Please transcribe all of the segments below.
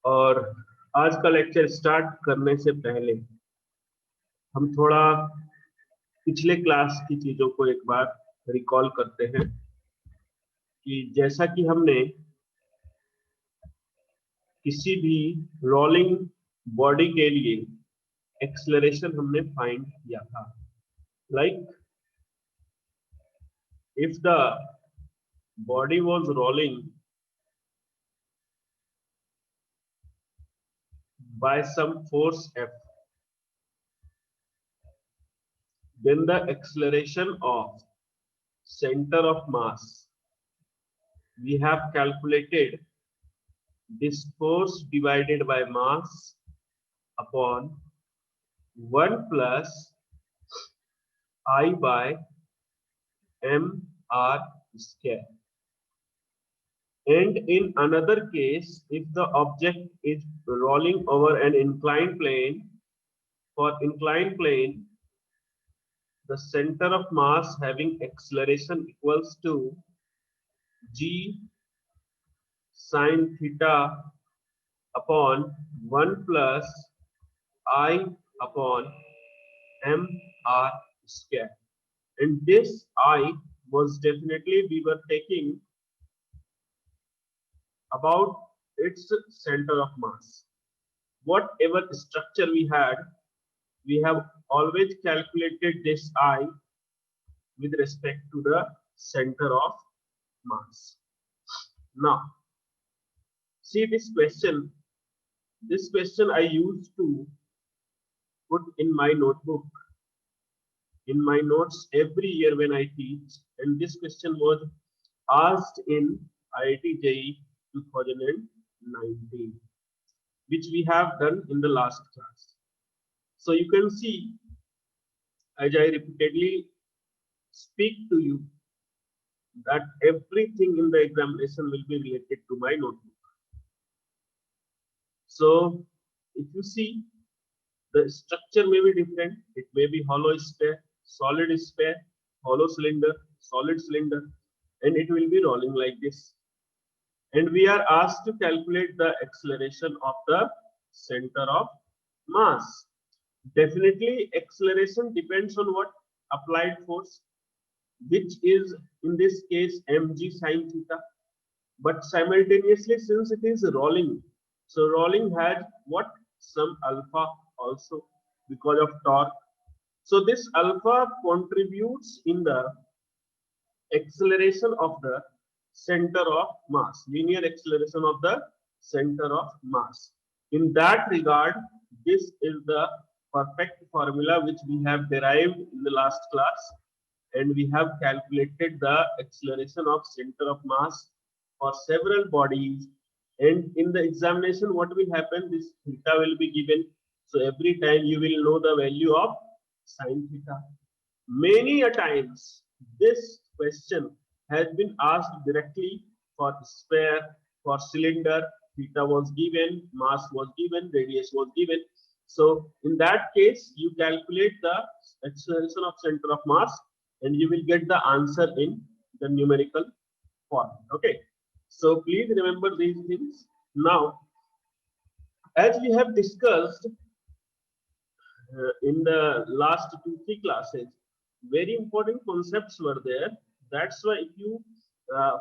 और आज का लेक्चर स्टार्ट करने से पहले हम थोड़ा पिछले क्लास की चीजों को एक बार रिकॉल करते हैं कि जैसा कि हमने किसी भी रोलिंग बॉडी के लिए एक्सेलरेशन हमने फाइंड किया था। Like if the body was rolling by some force F, then the acceleration of center of mass, we have calculated this force divided by mass upon 1 plus I by mr square. And in another case, if the object is rolling over an inclined plane, for inclined plane, the center of mass having acceleration equals to g sin theta upon 1 plus I upon mr square. And this I was definitely we were taking about its center of mass. Whatever structure we had, we have always calculated this I with respect to the center of mass. Now, see this question. This question I used to put in my notebook, in my notes every year when I teach, and this question was asked in IIT JEE 2019, which we have done in the last class. So you can see, as I repeatedly speak to you, that everything in the examination will be related to my notebook. So if you see, the structure may be different. It may be hollow sphere, solid sphere, hollow cylinder, solid cylinder, and it will be rolling like this. And we are asked to calculate the acceleration of the center of mass. Definitely, acceleration depends on what? Applied force, which is in this case mg sin theta. But simultaneously, since it is rolling, so rolling has what? Some alpha also because of torque. So this alpha contributes in the acceleration of the center of mass, linear acceleration of the center of mass. In that regard, this is the perfect formula which we have derived in the last class, and we have calculated the acceleration of center of mass for several bodies. And in the examination, what will happen? This theta will be given. So every time you will know the value of sin theta. Many a times this question has been asked directly for sphere, for cylinder. Theta was given, mass was given, radius was given. So in that case, you calculate the acceleration of center of mass, and you will get the answer in the numerical form. Okay. So please remember these things. Now, as we have discussed in the last 2-3 classes, very important concepts were there. That's why if you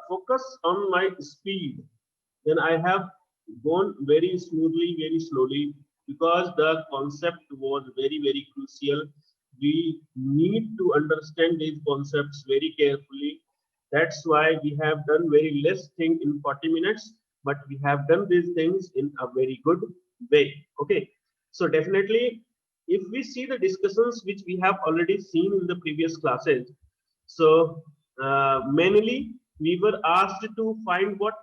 focus on my speed, then I have gone very smoothly, very slowly, because the concept was very, very crucial. We need to understand these concepts very carefully. That's why we have done very less thing in 40 minutes, but we have done these things in a very good way. Okay. So definitely, if we see the discussions which we have already seen in the previous classes, so mainly we were asked to find what?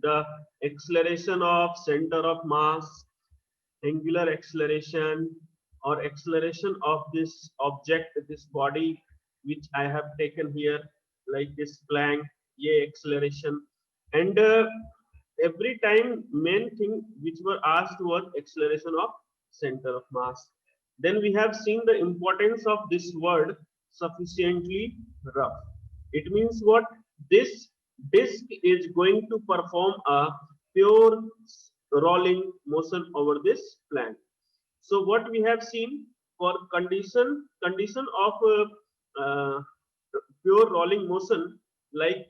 The acceleration of center of mass, angular acceleration, or acceleration of this object, this body, which I have taken here, like this Planck, acceleration. And every time main thing which were asked was acceleration of center of mass. Then we have seen the importance of this word sufficiently rough. It means what? This disk is going to perform a pure rolling motion over this plank. So what we have seen for condition of pure rolling motion, like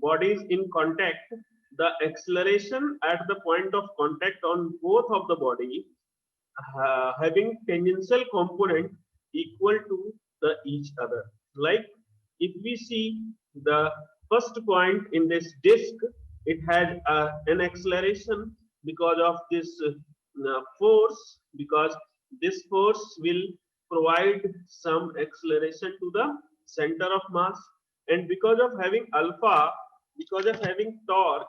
bodies in contact, the acceleration at the point of contact on both of the body having tangential component equal to the each other. Like if we see the first point in this disk, it has an acceleration because of this force, because this force will provide some acceleration to the center of mass, and because of having alpha, because of having torque,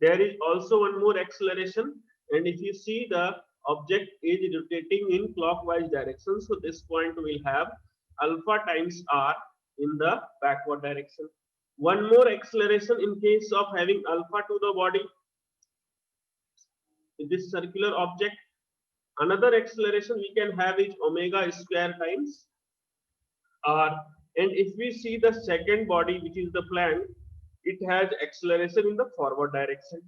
there is also one more acceleration. And if you see, the object is rotating in clockwise direction, so this point will have alpha times r in the backward direction. One more acceleration in case of having alpha to the body in this circular object. Another acceleration we can have is omega square times r. And if we see the second body, which is the plank, it has acceleration in the forward direction.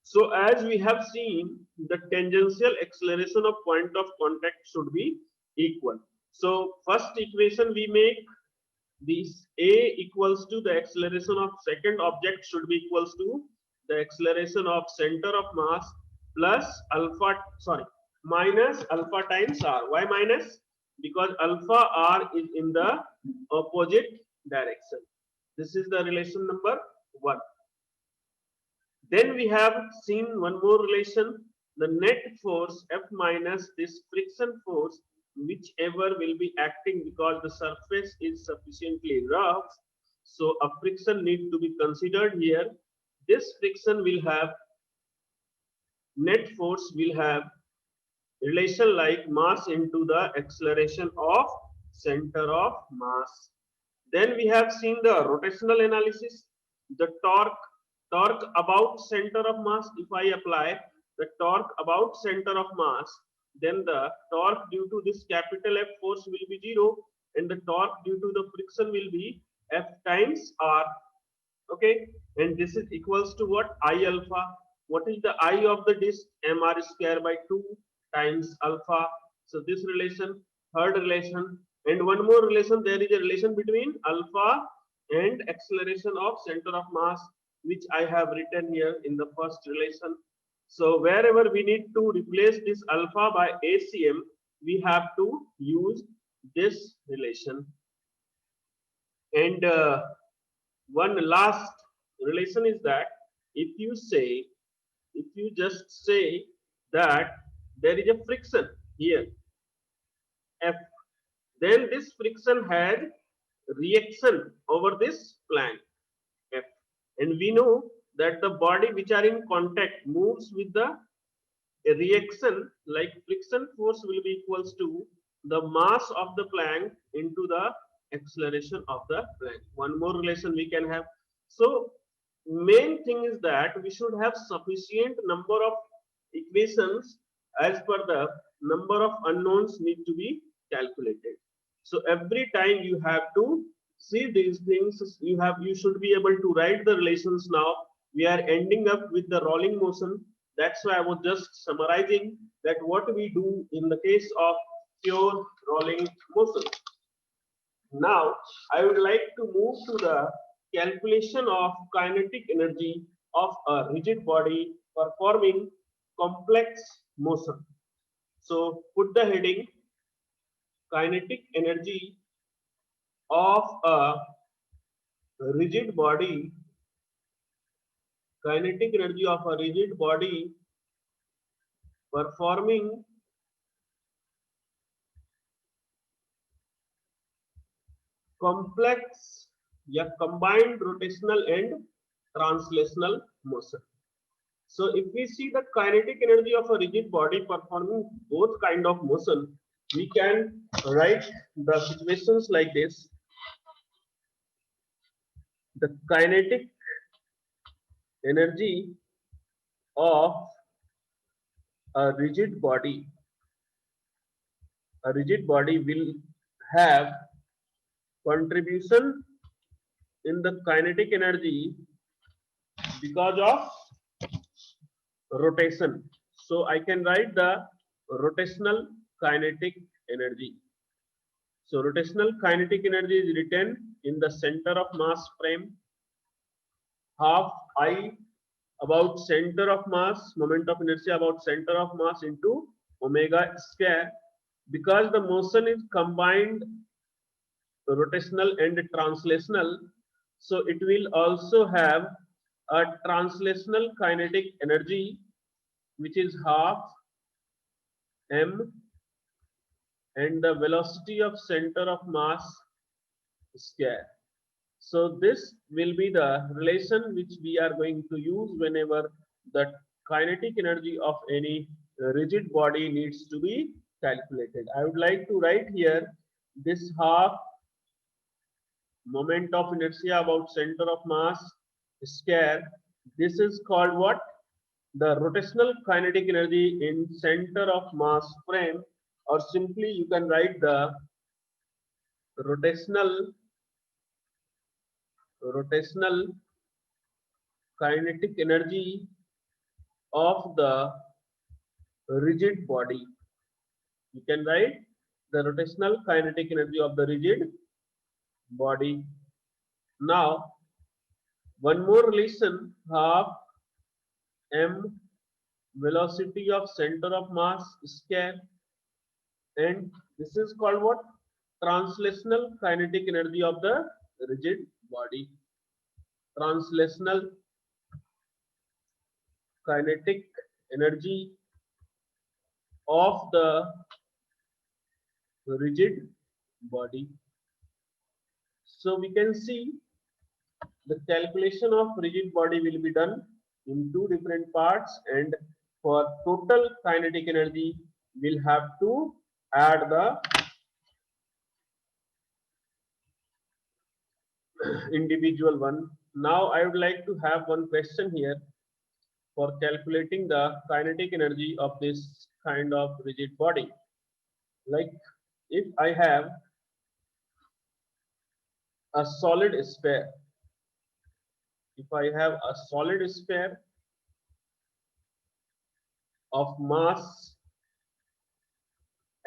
So as we have seen, the tangential acceleration of point of contact should be equal. So first equation we make, this A equals to the acceleration of second object should be equals to the acceleration of center of mass plus alpha, sorry, minus alpha times r. Why minus? Because alpha r is in the opposite direction. This is the relation number 1. Then we have seen one more relation, the net force F minus this friction force, whichever will be acting because the surface is sufficiently rough. So a friction need to be considered here. This friction will have, net force will have relation like mass into the acceleration of center of mass. Then we have seen the rotational analysis, the torque about center of mass. If I apply the torque about center of mass, then the torque due to this capital F force will be 0, and the torque due to the friction will be F times R. Okay, and this is equals to what? I alpha. What is the I of the disk? Mr square by 2 times alpha. So this relation, third relation, and one more relation, there is a relation between alpha and acceleration of center of mass, which I have written here in the first relation. So wherever we need to replace this alpha by ACM, we have to use this relation. And one last relation is that if you just say that there is a friction here F, then this friction has reaction over this plank F, and we know that the body which are in contact moves with the reaction, like friction force will be equals to the mass of the plank into the acceleration of the plank. One more relation we can have. So main thing is that we should have sufficient number of equations as per the number of unknowns need to be calculated. So every time you have to see these things, you should be able to write the relations. Now we are ending up with the rolling motion. That's why I was just summarizing that what we do in the case of pure rolling motion. Now I would like to move to the calculation of kinetic energy of a rigid body performing complex motion. So put the heading kinetic energy of a rigid body, kinetic energy of a rigid body performing complex combined rotational and translational motion. So if we see the kinetic energy of a rigid body performing both kind of motion, we can write the situations like this. The kinetic energy of a rigid body will have contribution in the kinetic energy because of rotation. So I can write the rotational kinetic energy. So rotational kinetic energy is written in the center of mass frame, half I about center of mass, moment of inertia about center of mass into omega square, because the motion is combined rotational and translational, so it will also have a translational kinetic energy which is half m, and the velocity of center of mass square. So this will be the relation which we are going to use whenever the kinetic energy of any rigid body needs to be calculated. I would like to write here this half moment of inertia about center of mass square. This is called what? The rotational kinetic energy in center of mass frame, or simply you can write the rotational kinetic energy of the rigid body. You can write the rotational kinetic energy of the rigid body. Now, one more relation, half m velocity of center of mass square, and this is called what? Translational kinetic energy of the rigid body. Translational kinetic energy of the rigid body. So we can see the calculation of rigid body will be done in two different parts, and for total kinetic energy we'll have to add the individual one. Now I would like to have one question here for calculating the kinetic energy of this kind of rigid body. Like if I have a solid sphere, if I have a solid sphere of mass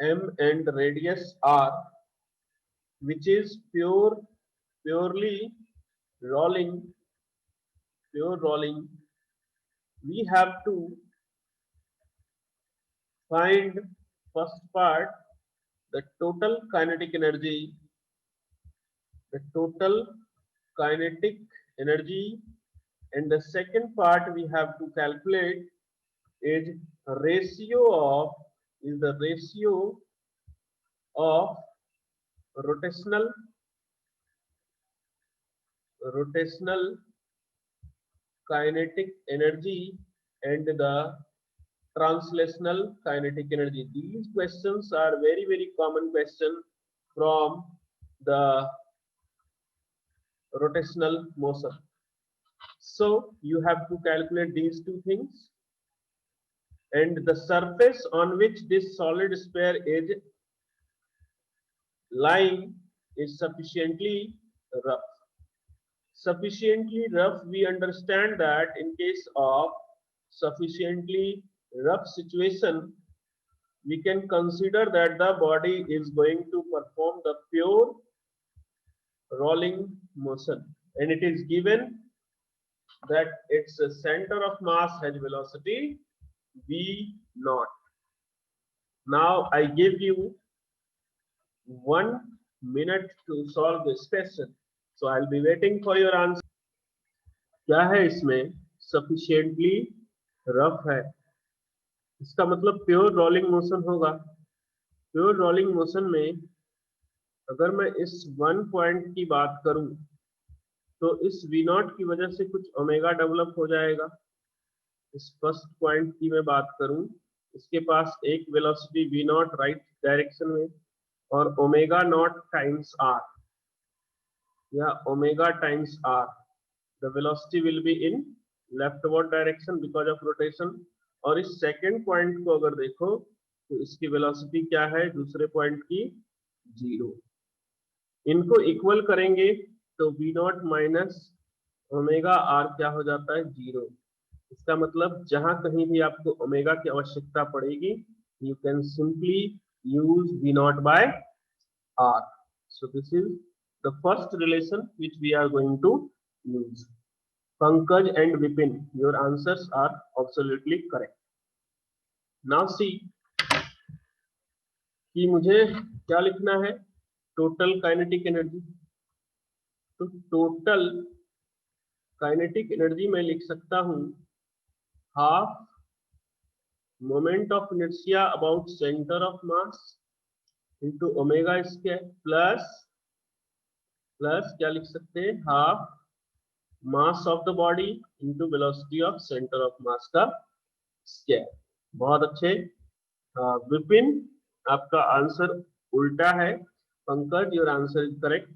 m and radius r, which is purely rolling, we have to find first part the total kinetic energy, and the second part we have to calculate is the ratio of rotational kinetic energy and the translational kinetic energy. These questions are very, very common question from the rotational motion. So you have to calculate these two things, and the surface on which this solid sphere is lying is sufficiently rough. Sufficiently rough, we understand that in case of sufficiently rough situation, we can consider that the body is going to perform the pure rolling motion, and it is given that its center of mass has velocity v naught. Now I give you 1 minute to solve this question, so I'll be waiting for your answer. क्या है इसमें? sufficiently rough है, इसका मतलब pure rolling motion होगा. Pure rolling motion में अगर मैं इस 1 पॉइंट की बात करूं तो इस v नॉट की वजह से कुछ ओमेगा डेवलप हो जाएगा. इस फर्स्ट पॉइंट की मैं बात करूं, इसके पास एक velocity v not right direction में और ओमेगा नॉट टाइम्स r या omega times r. The velocity will be in leftward direction because of rotation. और इस सेकंड पॉइंट को अगर देखो तो इसकी वेलोसिटी क्या है दूसरे पॉइंट की? 0. इनको इक्वल करेंगे तो v not minus omega r क्या हो जाता है? 0. इसका मतलब जहां कहीं भी आपको ओमेगा की आवश्यकता पड़ेगी, you can simply use V naught by R. So this is the first relation which we are going to use. Pankaj and Vipin, your answers are absolutely correct. Now see कि मुझे क्या लिखना है, total kinetic energy. तो total kinetic energy मैं लिख सकता हूं half moment of inertia about centre of mass into omega square plus क्या लिख सकते हैं, half mass of the body into velocity of centre of मास का स्क्वायर। बहुत अच्छे विपिन, आपका आंसर उल्टा है। Pankaj, your answer is correct.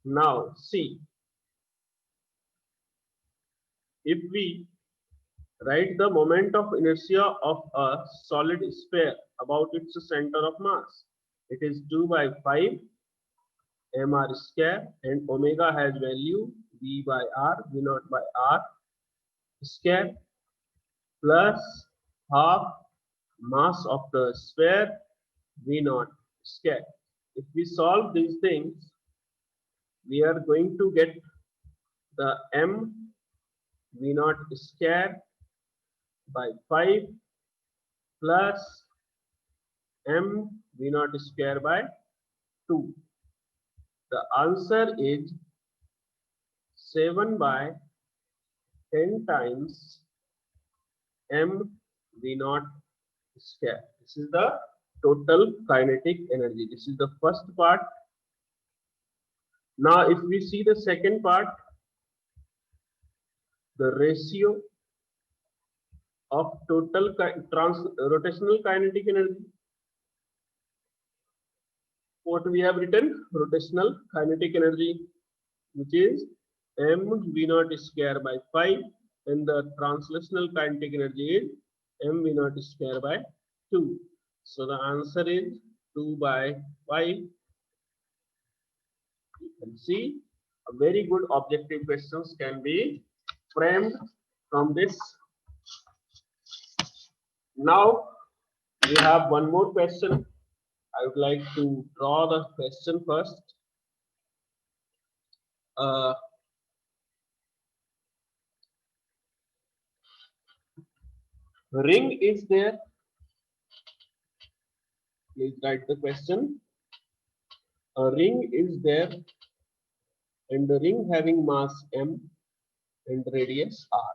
Now see, if we write the moment of inertia of a solid sphere about its center of mass, it is 2 by 5 mr square, and omega has value v by r, v naught by r square, plus half mass of the sphere v naught square. If we solve these things, we are going to get the m v naught square by 5 plus m v naught square by 2. The answer is 7 by 10 times m v naught square. This is the total kinetic energy. This is the first part. Now if we see the second part, the ratio of total rotational kinetic energy. What we have written, rotational kinetic energy, which is m v naught square by 5, and the translational kinetic energy is m v naught square by 2. So the answer is 2 by 5. You can see a very good objective questions can be framed from this. Now we have one more question. I would like to draw the question first. Ring is there. Please write the question. A ring is there, and the ring having mass m and radius r.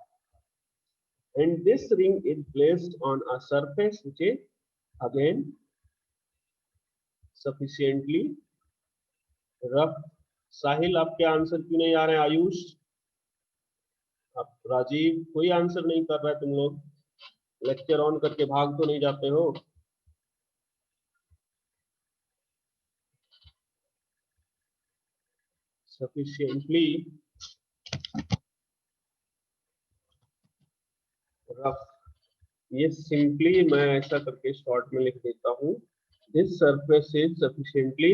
And this ring is placed on a surface which is again sufficiently rough. साहिल, आपके answer क्यों नहीं आ रहे हैं? आयुष, आप, राजीव, कोई answer नहीं कर रहा है। तुम लोग लेक्चर ऑन करके भाग तो नहीं जाते हो? sufficiently rough, ये सिंपली मैं ऐसा करके शॉर्ट में लिख देता हूं, this surface is sufficiently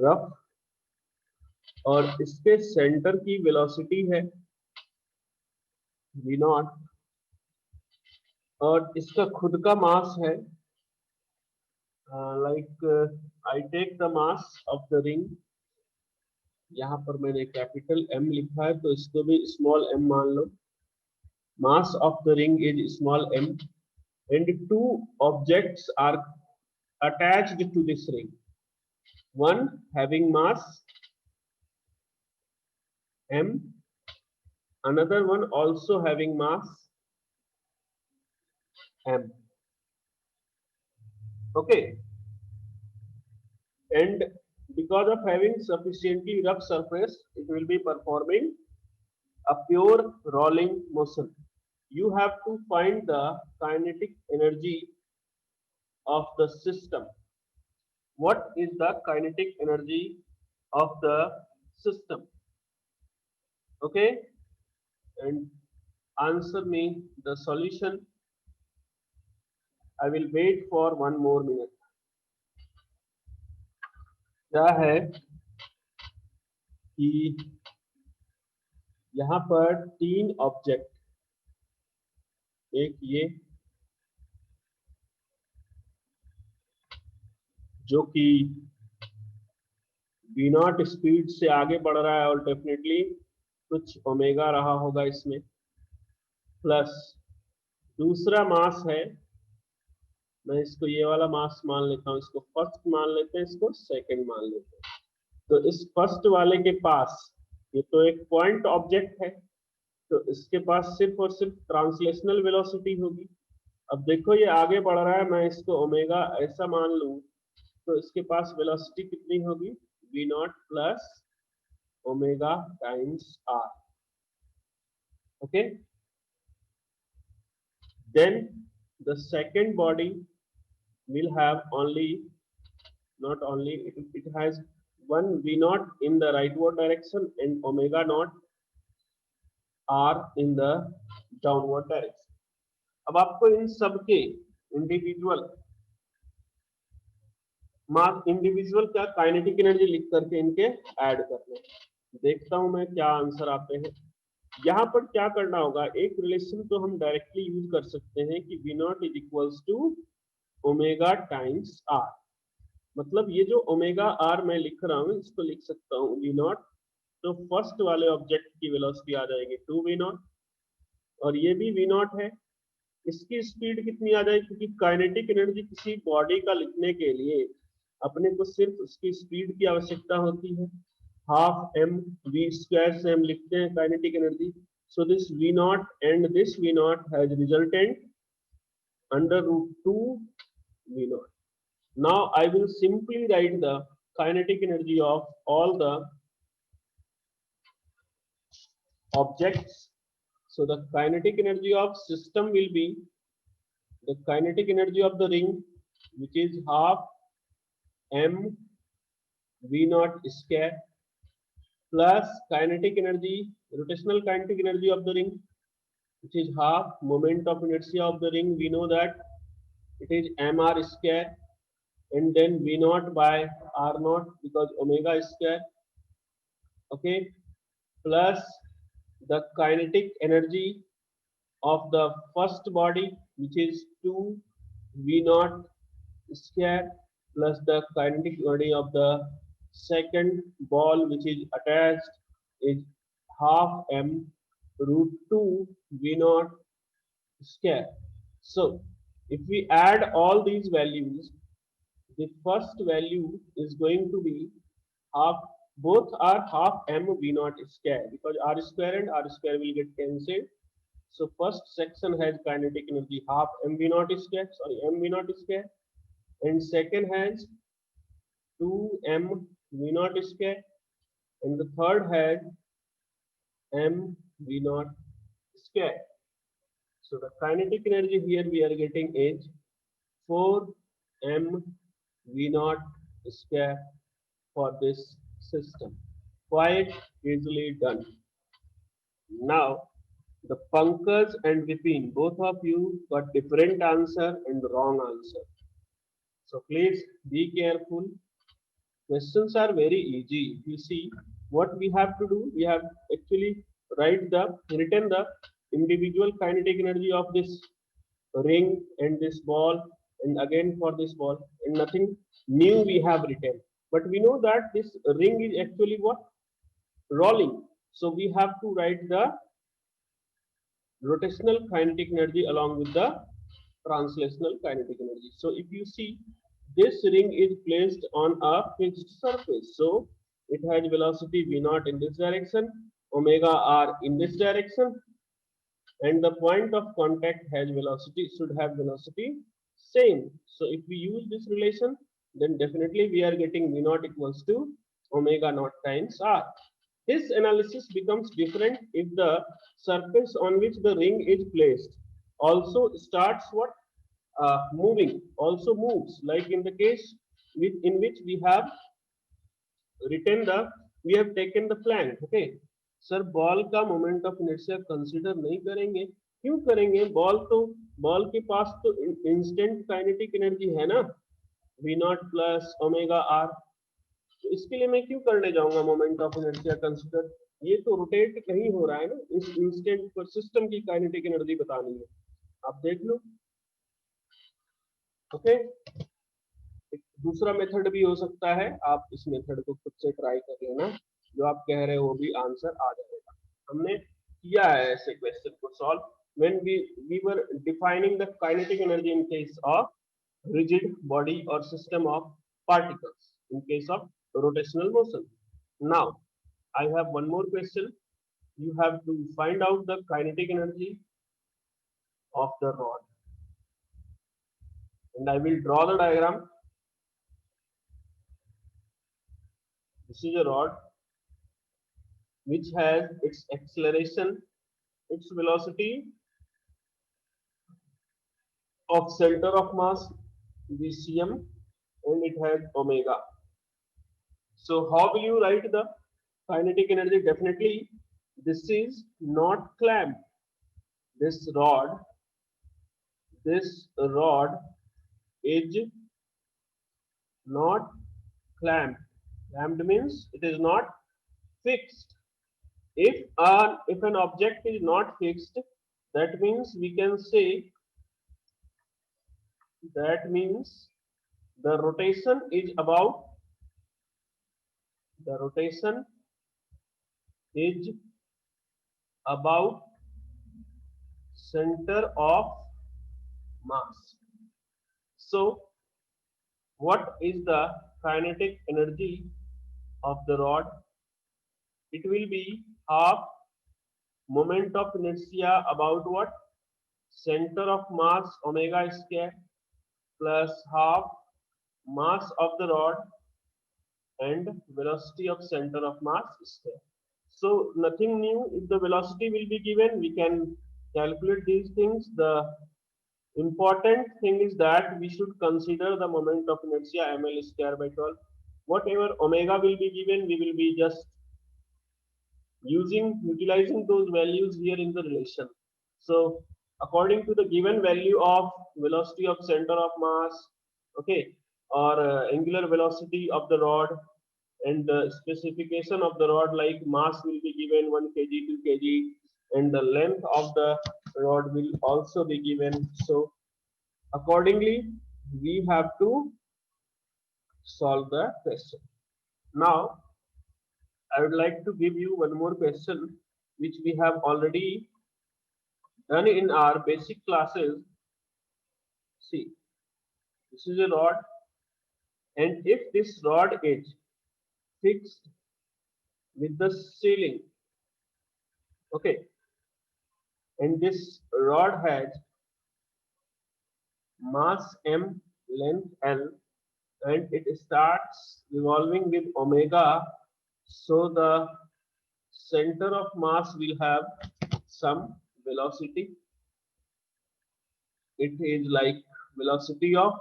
rough, और इसके सेंटर की वेलोसिटी है v naught, और इसका खुद का मास है like I take the mass of the ring, यहाँ पर मैंने कैपिटल M लिखा है तो इसको भी स्मॉल m मान लो। Mass of the ring is small m, and two objects are attached to this ring, one having mass m, another one also having mass m. Okay, and because of having sufficiently rough surface, it will be performing a pure rolling motion. You have to find the kinetic energy of the system. What is the kinetic energy of the system? Okay, and answer me the solution. I will wait for 1 more minute. क्या है कि यहाँ पर 3 object, एक ये जो कि v not speed से आगे बढ़ रहा है और डेफिनेटली कुछ ओमेगा रहा होगा इसमें, प्लस दूसरा मास है, मैं इसको ये वाला मास मान लेता हूँ, इसको फर्स्ट मान लेते हैं, इसको सेकंड मान लेते हैं। तो इस फर्स्ट वाले के पास, ये तो एक पॉइंट ऑब्जेक्ट है, तो इसके पास सिर्फ और सिर्फ ट्रांसलेशनल वेलोसिटी होगी। अब देखो ये आगे बढ़ रहा है, मैं इसको ओमेगा ऐसा मान लूं, तो इसके पास वेलोसिटी कितनी होगी, v not plus omega times r। Okay, then the second body will have only, not only, it has one v naught in the rightward direction and omega naught r in the downward direction। अब आपको इन सबके individual मास, individual क्या kinetic energy लिख करके इनके add करने, देखता हूं मैं क्या आंसर आते हैं। यहाँ पर क्या करना होगा, एक रिलेशन तो हम डायरेक्टली यूज कर सकते हैं कि v not is equals to omega times r। मतलब ये जो ओमेगा आर मैं लिख रहा हूँ, इसको लिख सकता हूँ v नॉट, तो फर्स्ट वाले ऑब्जेक्ट की वेलोसिटी आ जाएगी 2v नॉट, और ये भी v नॉट है, इसकी स्पीड कितनी आ जाएगी, क्योंकि काइनेटिक एनर्जी किसी बॉडी का लिखने के लिए अपने को सिर्फ उसकी स्पीड की आवश्यकता होती है, हाफ एम वी स्क्वायर से हम लिखते हैं kinetic energy. So this v not and this v not has resultant under root 2 v not. Now I will simply write the kinetic energy of all the objects. So the kinetic energy of system will be the kinetic energy of the ring, which is half m v naught square, plus kinetic energy, rotational kinetic energy of the ring, which is half moment of inertia of the ring. We know that it is mr square, and then v naught by r naught because omega square, okay, plus the kinetic energy of the first body, which is 2 v naught square, plus the kinetic energy of the second ball which is attached is half m root 2 v naught square. So if we add all these values, the first value is going to be half, both are half m v naught square, because r square and r square will get cancelled. So first section has kinetic energy half m v naught square, sorry m v naught square, and second has 2 m v naught square, and the third has m v naught square. So the kinetic energy here we are getting is 4 m v naught square for this system. Quite easily done. Now the Pankaj and Vipin, both of you got different answer and wrong answer. So please be careful. Questions are very easy. If you see what we have to do, we have actually written the individual kinetic energy of this ring and this ball, and again for this ball, and nothing new we have written. But we know that this ring is actually what? Rolling. So we have to write the rotational kinetic energy along with the translational kinetic energy. So if you see, this ring is placed on a fixed surface. So it has velocity v naught in this direction, omega r in this direction, and the point of contact has velocity, should have velocity same. So if we use this relation, then definitely we are getting v naught equals to omega naught times r. This analysis becomes different if the surface on which the ring is placed also starts what? Moving, also moves, like in the case in which we have we have taken the flank, okay. Sir ball का moment of inertia consider नहीं करेंगे, क्यों करेंगे, ball के पास तो instant kinetic energy है ना, v not plus omega r, तो इसके लिए मैं क्यों करने जाऊंगा मोमेंट ऑफ इनर्शिया कंसीडर। ये तो रोटेट नहीं हो रहा है ना, इस इंस्टेंट पर सिस्टम की काइनेटिक एनर्जी बतानी है, आप देख लो। ओके, एक दूसरा मेथड भी हो सकता है, आप इस मेथड को खुद से ट्राई कर लेना, जो आप कह रहे हो वो भी आंसर आ जाएगा। हमने किया है ऐसे क्वेश्चन को solve when we were defining the kinetic energy in case of rigid body or system of particles in case of rotational motion. Now I have one more question. You have to find out the kinetic energy of the rod, and I will draw the diagram. This is a rod which has its acceleration, its velocity of center of mass VCM, and it has omega. So how will you write the kinetic energy? Definitely this is not clamped. This rod, this rod is not clamped. Clamped means it is not fixed. If an object is not fixed, that means we can say, that means the rotation is about, the rotation is about center of mass. So what is the kinetic energy of the rod? It will be half moment of inertia about what? Center of mass omega square plus half mass of the rod and velocity of center of mass square. So nothing new. If the velocity will be given, we can calculate these things. The important thing is that we should consider the moment of inertia ml square by 12. Whatever omega will be given, we will be just utilizing those values here in the relation. So according to the given value of velocity of center of mass, okay, or angular velocity of the rod, and the specification of the rod, like mass will be given 1 kg, 2 kg, and the length of the rod will also be given. So accordingly we have to solve the question. Now I would like to give you one more question which we have already done in our basic classes. See, this is a rod, and if this rod is fixed with the ceiling, okay, and this rod has mass m, length l, and it starts revolving with omega, so the center of mass will have some velocity. It is like velocity of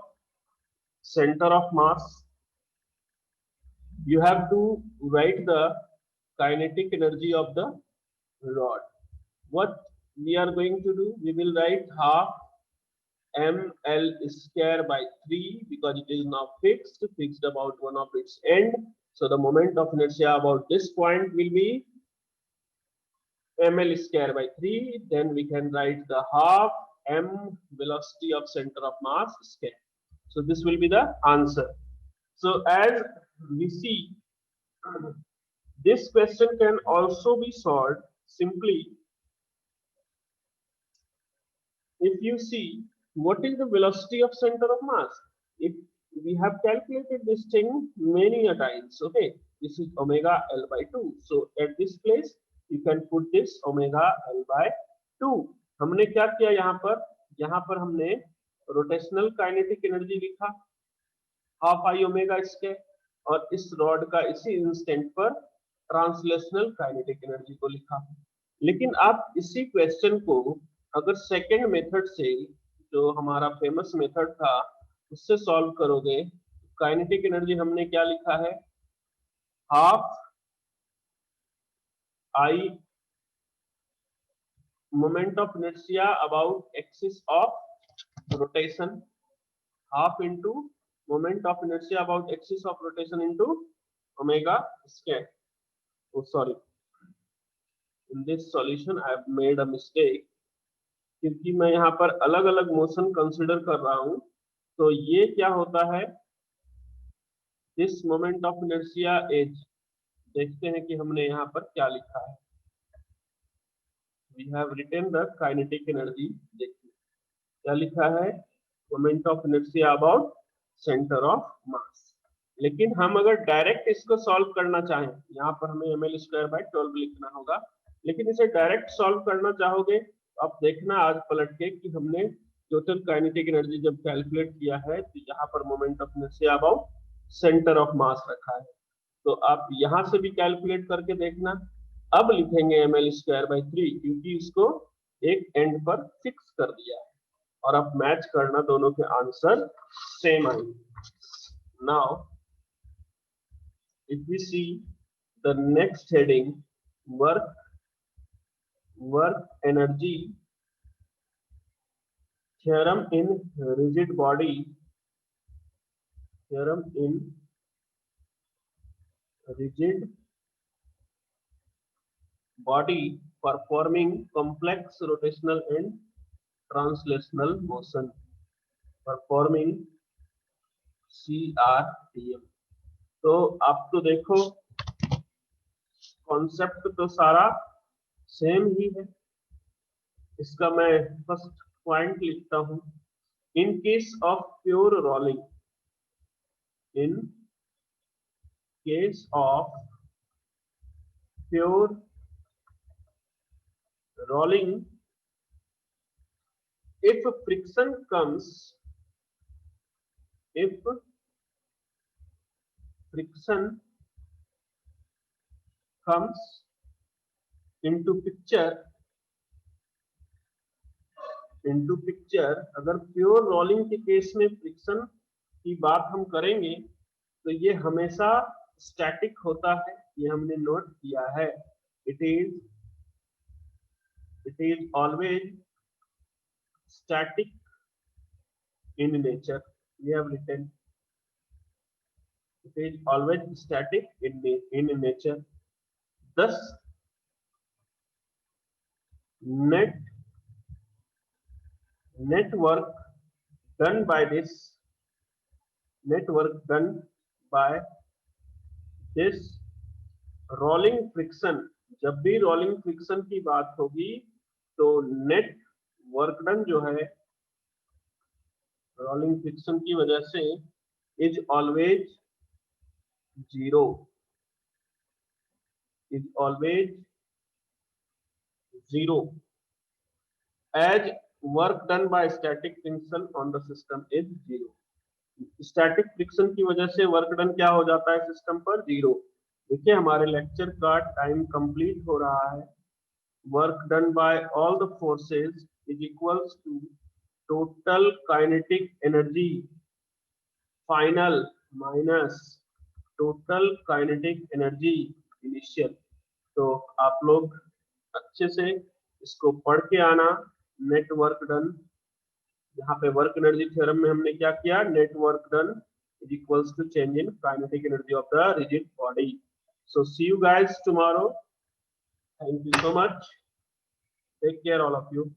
center of mass. You have to write the kinetic energy of the rod. What we are going to do, we will write half ml square by 3 because it is now fixed about one of its end. So the moment of inertia about this point will be ml square by 3. Then we can write the half m velocity of center of mass square. So this will be the answer. So as we see, this question can also be solved simply if you see what is the velocity of center of mass. If we have calculated this thing many a times, okay, this is omega L by 2. So at this place you can put this omega L by 2. हमने क्या किया यहाँ पर हमने rotational kinetic energy लिखा half I omega square, और इस rod का इसी इंस्टेंट पर ट्रांसलेशनल काइनेटिक एनर्जी को लिखा। लेकिन आप इसी क्वेश्चन को अगर सेकेंड मेथड से, जो हमारा फेमस मेथड था, उससे सॉल्व करोगे, काइनेटिक एनर्जी हमने क्या लिखा है, half I moment of inertia about axis of rotation, half into moment of inertia about axis of rotation into omega square. Oh, sorry. in this solution I have made a mistake, क्योंकि मैं यहाँ पर अलग अलग motion consider कर रहा हूं। तो ये क्या होता है, this moment of inertia is, देखते हैं कि हमने यहाँ पर क्या लिखा है। We have written the kinetic energy, देखिए क्या लिखा है, moment of inertia about centre of mass. लेकिन हम अगर डायरेक्ट इसको सॉल्व करना चाहें, यहाँ पर हमें ml²/12 लिखना होगा, लेकिन इसे डायरेक्ट सॉल्व करना चाहोगे तो आप देखना आज पलट के कि हमने टोटल काइनेटिक एनर्जी जब कैलकुलेट किया है तो यहाँ पर moment of inertia about centre of मास रखा है। तो आप यहाँ से भी कैलकुलेट करके देखना। अब लिखेंगे ml²/3 क्योंकि इसको एक एंड पर फिक्स कर दिया है, और अब मैच करना, दोनों के आंसर सेम आएंगे। Now if we see the next heading, work energy theorem in rigid body, theorem in rigid body performing complex rotational and translational motion, performing CRTM। तो आप तो देखो कॉन्सेप्ट तो सारा सेम ही है। इसका मैं फर्स्ट पॉइंट लिखता हूं, इन case of pure rolling, in case of pure rolling, if friction comes into picture, अगर प्योर रोलिंग के केस में फ्रिक्शन की बात हम करेंगे तो ये हमेशा स्टैटिक होता है, ये हमने नोट किया है। It is always static in nature, we have written it is always static in nature, thus net work done by this rolling friction, जब भी रोलिंग फ्रिक्शन की बात होगी तो नेट वर्क डन जो है रोलिंग फ्रिक्शन की वजह से is always zero, as work done by static friction on the system is zero. Static friction की वजह से वर्क डन क्या हो जाता है सिस्टम पर, जीरो। देखिए हमारे लेक्चर का टाइम कंप्लीट हो रहा है। Work done by all the forces is equals to total kinetic energy final minus total kinetic energy initial. तो आप लोग अच्छे से इसको पढ़ के आना। नेट वर्क डन, यहाँ पे वर्क एनर्जी थ्योरम में हमने क्या किया, net work done is equals to change in kinetic energy of the rigid body. So see you guys tomorrow, thank you so much, take care all of you.